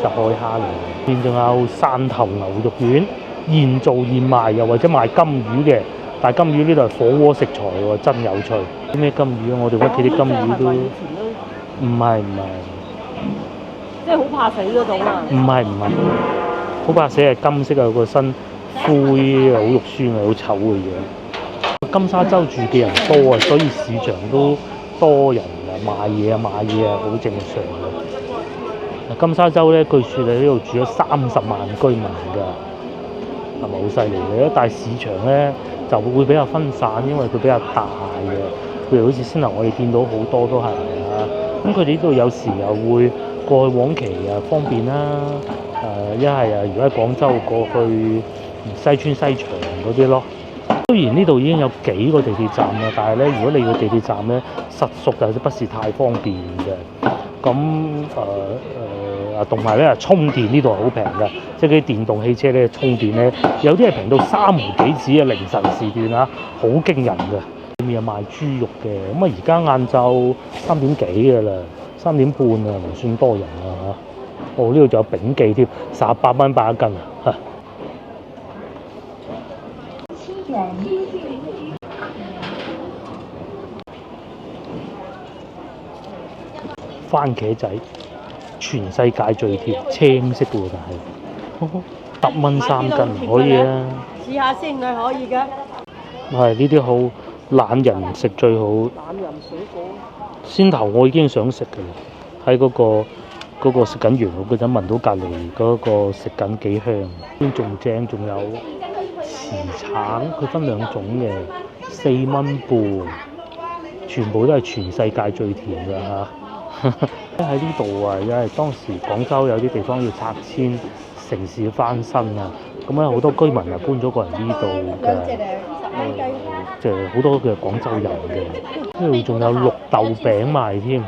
Speaker 2: 就海蝦嚟嘅。邊仲有汕頭牛肉丸，現做現賣，又或者賣金魚嘅。但係金魚呢度係火鍋食材喎，真有趣。啲咩金魚啊？我哋屋企啲金魚都唔係，
Speaker 1: 即係好怕死嗰種啊！
Speaker 2: 唔係，好怕死係金色啊，個身灰啊，好肉酸啊，好醜嘅樣。金沙洲住嘅人多啊，所以市場都多人啊，買嘢啊，好正常嘅。金沙洲咧，據說喺呢度住咗30萬居民㗎，係咪好犀利嘅？但係市場咧就會比較分散，因為佢比較大嘅。譬如好似先頭我哋見到好多都係啊，咁佢哋呢度有時又會過去往期啊方便啦。一係啊，如果喺廣州過去西村西場嗰啲咯。雖然呢度已經有幾個地鐵站啦，但係咧，如果你個地鐵站咧實屬就不是太方便嘅。咁同埋咧充電呢度係好平嘅，即係啲電動汽車咧充電咧，有啲係平到3毫幾紙啊！凌晨時段啊，好驚人嘅。裏面有賣豬肉嘅，咁啊而家晏晝3點幾嘅啦，3點半啊，唔算多人啊嚇。哦，呢度仲有炳記添，18蚊8一斤啊！番茄仔，全世界最甜，青色嘅喎，但係10蚊3斤可以啊！
Speaker 1: 試下先，佢可以嘅。
Speaker 2: 係呢啲好懶人食最好。
Speaker 1: 懶人水果。
Speaker 2: 先頭我已經想食嘅啦，喺嗰個食緊羊肉嗰陣聞到隔離嗰個食緊幾香。邊仲正，仲有慈橙，佢分2種嘅，4蚊半，全部都係全世界最甜嘅嚇。喺呢度啊，因為當時廣州有啲地方要拆遷，城市要翻新啊，咁咧好多居民啊搬咗過嚟呢度嘅，即係好多嘅廣州人嘅。呢度仲有綠豆餅賣添，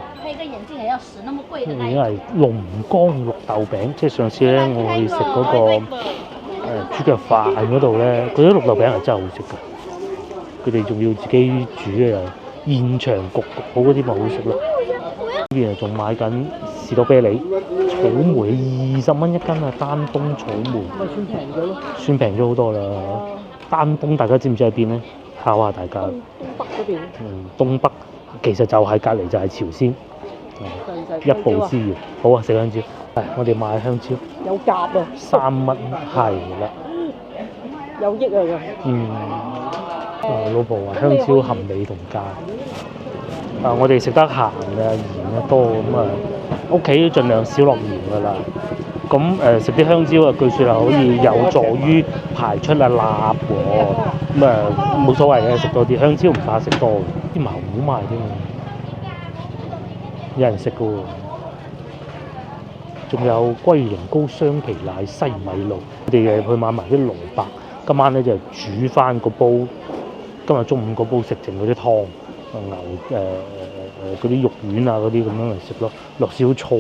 Speaker 2: 已經係龍江綠豆餅。即係上次咧我去食嗰個豬腳飯嗰度咧，嗰啲綠豆餅係真係好食㗎。佢哋仲要自己煮嘅，現場焗好嗰啲咪好食咯。呢邊仲買緊士多啤梨、草莓，20蚊一斤啊！丹東草莓咪算平咗咯，算平咗好多啦。丹東大家知唔知喺邊咧？考下大家。東北嗰邊。東北其實就係隔離就係朝鮮，一步之遙。好啊，食香蕉。係，我哋買香蕉。有夾啊！3蚊，係啦。有益啊！老婆話香蕉含鎂同鉀。我哋食得鹹嘅，鹽得多咁啊，屋企都盡量少落鹽噶啦。咁食啲香蕉啊，據說係可以有助於排出啊蠟喎。咁冇所謂嘅，食多啲香蕉唔怕食多嘅。啲茅菇賣添，有人食嘅喎。仲有龜苓膏雙皮奶西米露，我哋去買埋啲蘿蔔。今晚咧就煮翻個煲，今日中午個煲食剩嗰啲湯。牛嗰啲肉丸啊嗰啲咁樣嚟食咯，落少少菜。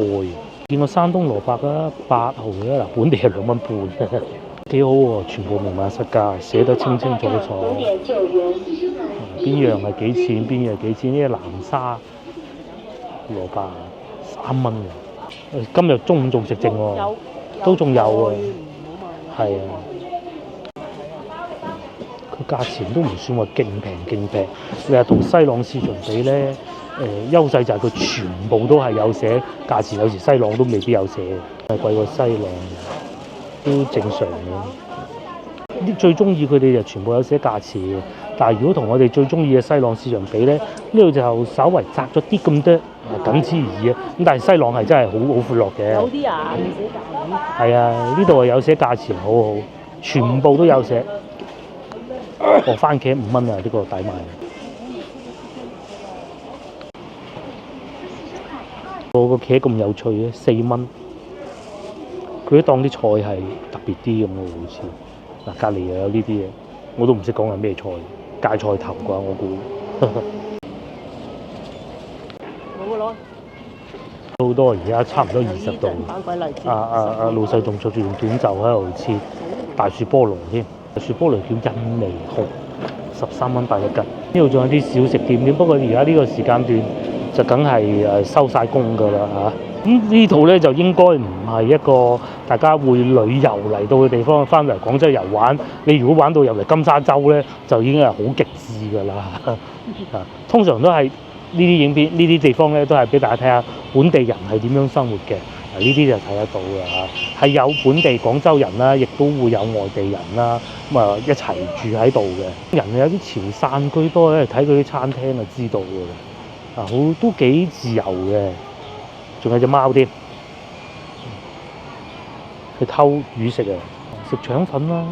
Speaker 2: 見過山東蘿蔔啊，8毫嘅嗱，本地係2蚊半，幾好喎，全部明碼實價，寫得清清楚楚。邊樣係幾錢？邊樣係幾錢？呢個南沙蘿蔔3蚊嘅，今日中午仲食剩喎，都仲有喎，係啊。價錢都唔算話勁平，你話同西朗市場比咧，優勢就係佢全部都係有寫價錢，有時西朗都未必有寫，係貴過西朗，都正常嘅。啲最中意佢哋就全部有寫價錢嘅，但係如果同我哋最中意嘅西朗市場比咧，呢度就稍為窄咗啲咁多，僅此而已啊。咁但係西朗係真係好闊落嘅。有啲啊，唔寫價錢。係啊，呢度係有寫價錢，好好，全部都有寫。番茄5蚊啊！呢個抵買。個茄咁有趣嘅，4蚊。佢都當啲菜係特別啲咁咯，好似嗱隔離又有呢啲嘢，我都唔識講係咩菜，芥菜頭啩我估。冇咯。好多而家差唔多20度。老細仲着住件短袖喺度切大樹菠蘿添。雪菠蘿叫印尼蠔，13蚊8一斤。呢度仲有啲小食店添，不過而家呢個時間段就梗係收晒工㗎啦嚇。咁呢度咧就應該唔係一個大家會旅遊嚟到嘅地方，翻嚟廣州遊玩。你如果玩到入嚟金沙洲咧，就已經係好極致㗎啦。通常都係呢啲影片、呢啲地方咧，都係俾大家睇下本地人係點樣生活嘅。呢啲就睇得到㗎嚇，係有本地廣州人啦，亦都會有外地人啦，咁啊一齊住喺度嘅。人有啲潮汕居多咧，睇佢啲餐廳就知道㗎啦。好都幾自由嘅。仲有隻貓添，去偷魚食啊！食腸粉啦，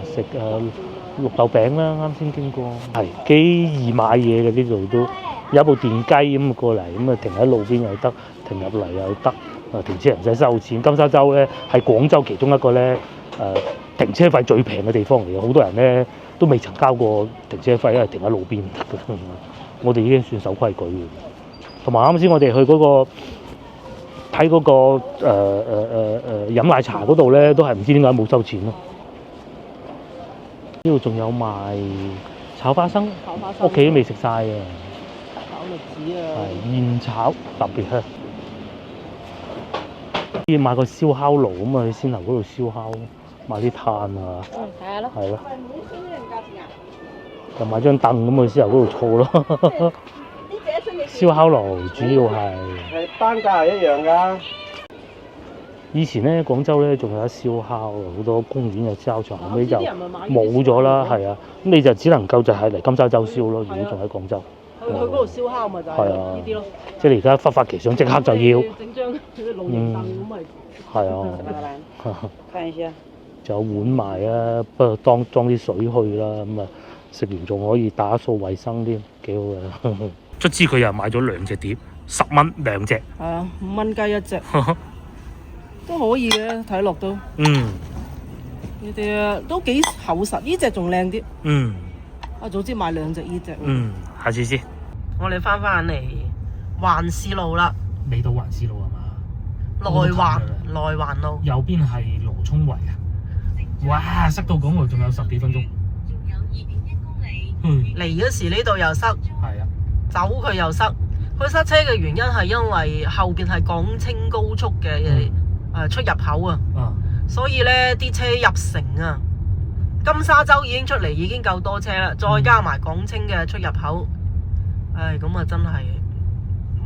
Speaker 2: 食綠豆餅啦，啱先經過，係幾易買嘢嘅，呢度都有部電雞咁過嚟，咁啊停喺路邊又得，停入嚟又得，停車唔使收錢。金沙洲咧係廣州其中一個咧停車費最平嘅地方嚟嘅，好多人咧都未曾交過停車費，因為停喺路邊得嘅。我哋已經算守規矩嘅。同埋啱先我哋去嗰個睇嗰個飲奶茶嗰度咧，都係唔知點解冇收錢咯。呢度仲有賣炒花生，屋企都未食晒啊！
Speaker 1: 炒栗子啊，
Speaker 2: 係現炒特別香。要買個燒烤爐咁啊，去先頭嗰度燒烤，買啲炭啊。
Speaker 1: 睇下咯。
Speaker 2: 係咯。就買張凳咁去先頭嗰度坐咯。燒烤爐主要係
Speaker 3: 單價係一樣㗎。
Speaker 2: 以前咧廣州咧仲有得燒烤，好多公園有燒烤場，後尾就冇咗啦，係啊。咁你就只能夠就係嚟金沙洲燒咯。如果仲喺廣州，
Speaker 1: 去嗰度燒烤咪就係呢啲咯。
Speaker 2: 即係你而家忽發奇想，即刻就要
Speaker 1: 整張露營凳咁咪。
Speaker 2: 係啊。
Speaker 3: 看一下。
Speaker 2: 仲有碗賣啊，不過裝啲水去啦，咁啊食完仲可以打掃衞生添，幾好嘅。卒之佢又買咗2隻碟，10蚊2隻。
Speaker 1: 係啊，5蚊雞一隻，都可以嘅，睇落都。呢啲都幾厚實，呢隻仲靚啲。早知買2隻呢隻。
Speaker 2: 下次先。
Speaker 1: 我哋翻嚟環市路啦。
Speaker 2: 未到環市路係嘛？
Speaker 1: 內環路。
Speaker 2: 右邊係羅涌圍啊！哇，塞到咁喎，仲有10幾分鐘。
Speaker 4: 仲有2.1公里。
Speaker 1: 嚟嗰時呢度又塞。
Speaker 2: 係啊。
Speaker 1: 走佢又塞，佢塞車嘅原因係因為後邊係廣清高速嘅出入口啊，所以咧啲車入城啊，金沙洲已經出嚟已經夠多車啦，再加埋廣清嘅出入口，咁啊真係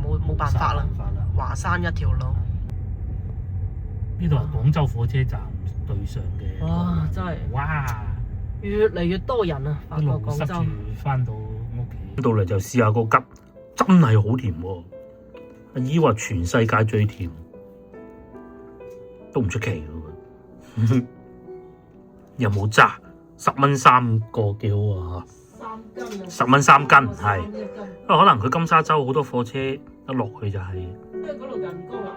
Speaker 1: 冇辦法啦，華山一條路。
Speaker 2: 呢度係廣州火車站對上嘅。
Speaker 1: 哇！真係
Speaker 2: 哇！
Speaker 1: 越嚟越多人啊，發覺廣州。
Speaker 2: 翻到屋企。到嚟就試下個桔，真係好甜喎！阿姨話全世界最甜，都唔出奇嘅。有冇渣？10蚊3個幾好啊！10蚊3斤係。可能佢金沙洲好多貨車一落去就係。
Speaker 1: 因為嗰度人工啊。